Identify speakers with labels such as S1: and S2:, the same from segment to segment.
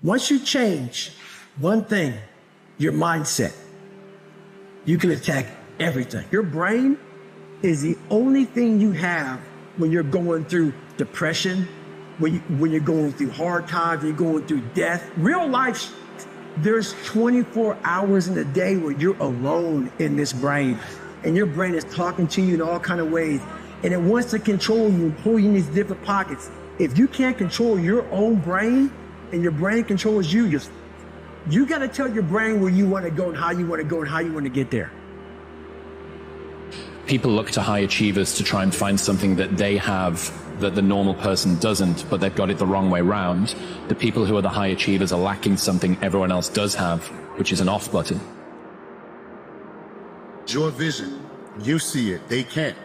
S1: Once you change one thing, your mindset, you can attack everything. Your brain is the only thing you have when you're going through depression, when you're going through hard times, when you're going through death. Real life, there's 24 hours in a day where you're alone in this brain, and your brain is talking to you in all kinds of ways, and it wants to control you and pull you in these different pockets. If you can't control your own brain and your brain controls you, you got to tell your brain where you want to go and how you want to go and how you want to get there.
S2: People look to high achievers to try and find something that they have that the normal person doesn't, but they've got it the wrong way round. The people who are the high achievers are lacking something everyone else does have, which is an off button.
S3: Your vision, you see it, they can't.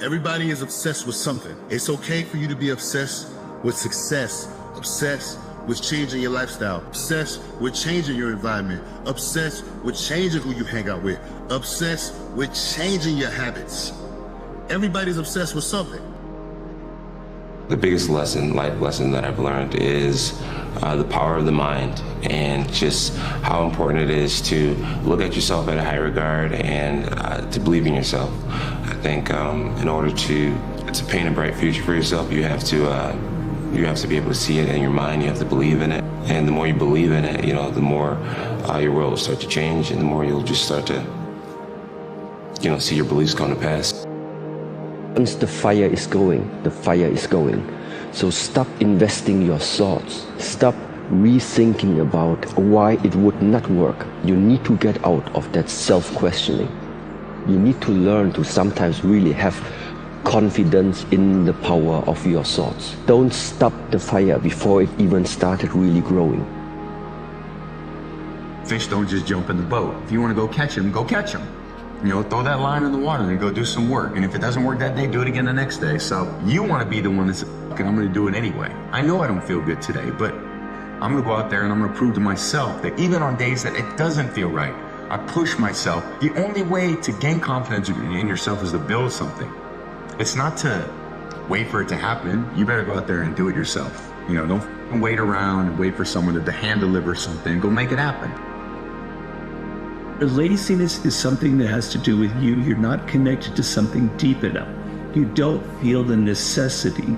S3: Everybody is obsessed with something. It's okay for you to be obsessed with success, obsessed with changing your lifestyle, obsessed with changing your environment, obsessed with changing who you hang out with, obsessed with changing your habits. Everybody's obsessed with something.
S4: The biggest life lesson that I've learned is the power of the mind, and just how important it is to look at yourself at a high regard and to believe in yourself. I think in order to paint a bright future for yourself, you have to be able to see it in your mind. You have to believe in it, and the more you believe in it, the more your world will start to change, and the more you'll just start to see your beliefs come to pass.
S5: Once the fire is going, the fire is going. So stop investing your thoughts. Stop rethinking about why it would not work. You need to get out of that self-questioning. You need to learn to sometimes really have confidence in the power of your thoughts. Don't stop the fire before it even started really growing.
S6: Fish don't just jump in the boat. If you want to go catch them, go catch them. Throw that line in the water and go do some work. And if it doesn't work that day, do it again the next day. So you want to be the one that's, "Fuck it, I'm going to do it anyway. I know I don't feel good today, but I'm going to go out there and I'm going to prove to myself that even on days that it doesn't feel right, I push myself." The only way to gain confidence in yourself is to build something. It's not to wait for it to happen. You better go out there and do it yourself. Don't wait around and wait for someone to hand deliver something. Go make it happen.
S7: Laziness is something that has to do with you. You're not connected to something deep enough. You don't feel the necessity.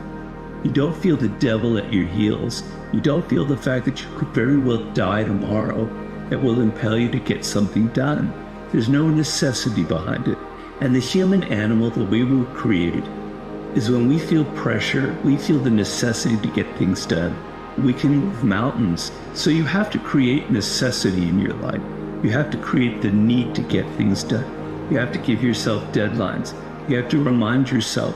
S7: You don't feel the devil at your heels. You don't feel the fact that you could very well die tomorrow that will impel you to get something done. There's no necessity behind it. And the human animal, the way we were created, is when we feel pressure, we feel the necessity to get things done. We can move mountains. So you have to create necessity in your life. You have to create the need to get things done. You have to give yourself deadlines. You have to remind yourself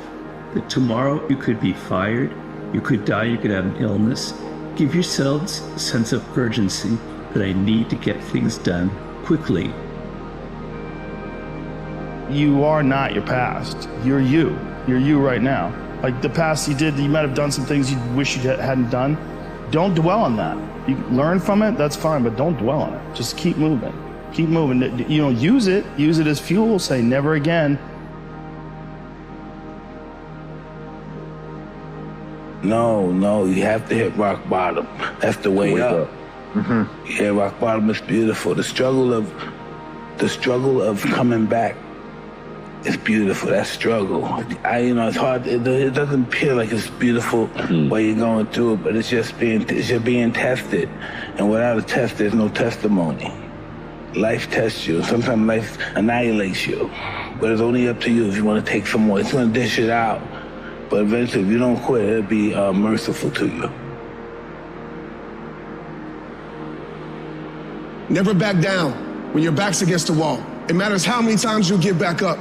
S7: that tomorrow you could be fired, you could die, you could have an illness. Give yourselves a sense of urgency that I need to get things done quickly.
S8: You are not your past. You're you. You're you right now. Like the past you might have done some things you wish you hadn't done. Don't dwell on that. You learn from it, that's fine, but don't dwell on it. Just keep moving. Keep moving. Use it as fuel. Say never again.
S9: No, you have to hit rock bottom. That's the way up. Mm-hmm. Yeah, rock bottom is beautiful. The struggle of coming back is beautiful. That struggle. It's hard. It doesn't appear like it's beautiful while you're going through it, but it's just being tested. And without a test, there's no testimony. Life tests you. Sometimes life annihilates you. But it's only up to you if you want to take some more. It's going to dish it out. But eventually, if you don't quit, it'll be merciful to you.
S10: Never back down when your back's against the wall. It matters how many times you get back up,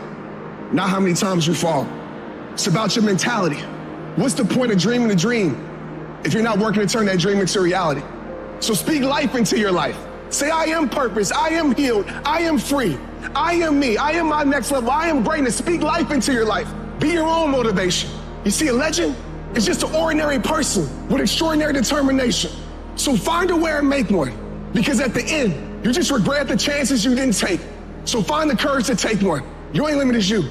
S10: not how many times you fall. It's about your mentality. What's the point of dreaming a dream if you're not working to turn that dream into reality? So speak life into your life. Say, I am purpose, I am healed, I am free, I am me, I am my next level, I am greatness. Speak life into your life. Be your own motivation. You see, a legend is just an ordinary person with extraordinary determination. So find a way and make one, because at the end, you just regret the chances you didn't take. So find the courage to take one. Your only limit is you.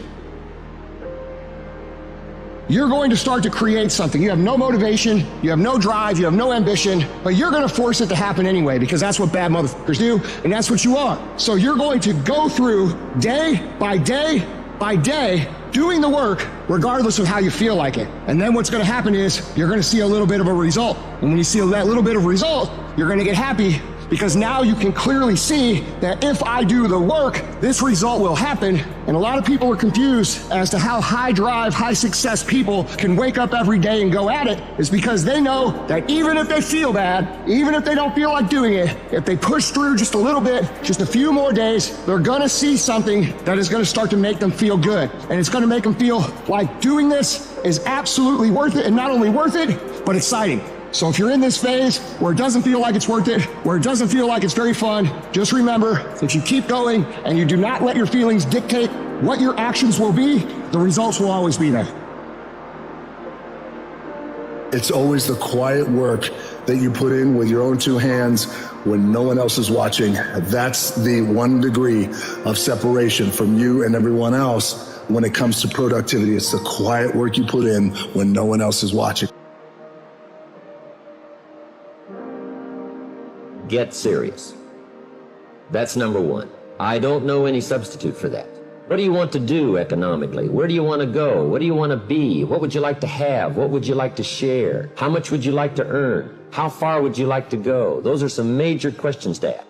S10: you're going to start to create something. You have no motivation, you have no drive, you have no ambition, but you're going to force it to happen anyway because that's what bad motherfuckers do, and that's what you are. So you're going to go through day by day by day doing the work regardless of how you feel like it. And then what's going to happen is you're going to see a little bit of a result. And when you see that little bit of result, you're going to get happy because now you can clearly see that if I do the work, this result will happen. And a lot of people are confused as to how high drive, high success people can wake up every day and go at it. It's because they know that even if they feel bad, even if they don't feel like doing it, if they push through just a little bit, just a few more days, they're gonna see something that is gonna start to make them feel good. And it's gonna make them feel like doing this is absolutely worth it, and not only worth it, but exciting. So if you're in this phase where it doesn't feel like it's worth it, where it doesn't feel like it's very fun, just remember, if you keep going and you do not let your feelings dictate what your actions will be, the results will always be there.
S11: It's always the quiet work that you put in with your own two hands when no one else is watching. That's the 1 degree of separation from you and everyone else when it comes to productivity. It's the quiet work you put in when no one else is watching.
S5: Get serious. That's number one. I don't know any substitute for that. What do you want to do economically? Where do you want to go? What do you want to be? What would you like to have? What would you like to share? How much would you like to earn? How far would you like to go? Those are some major questions to ask.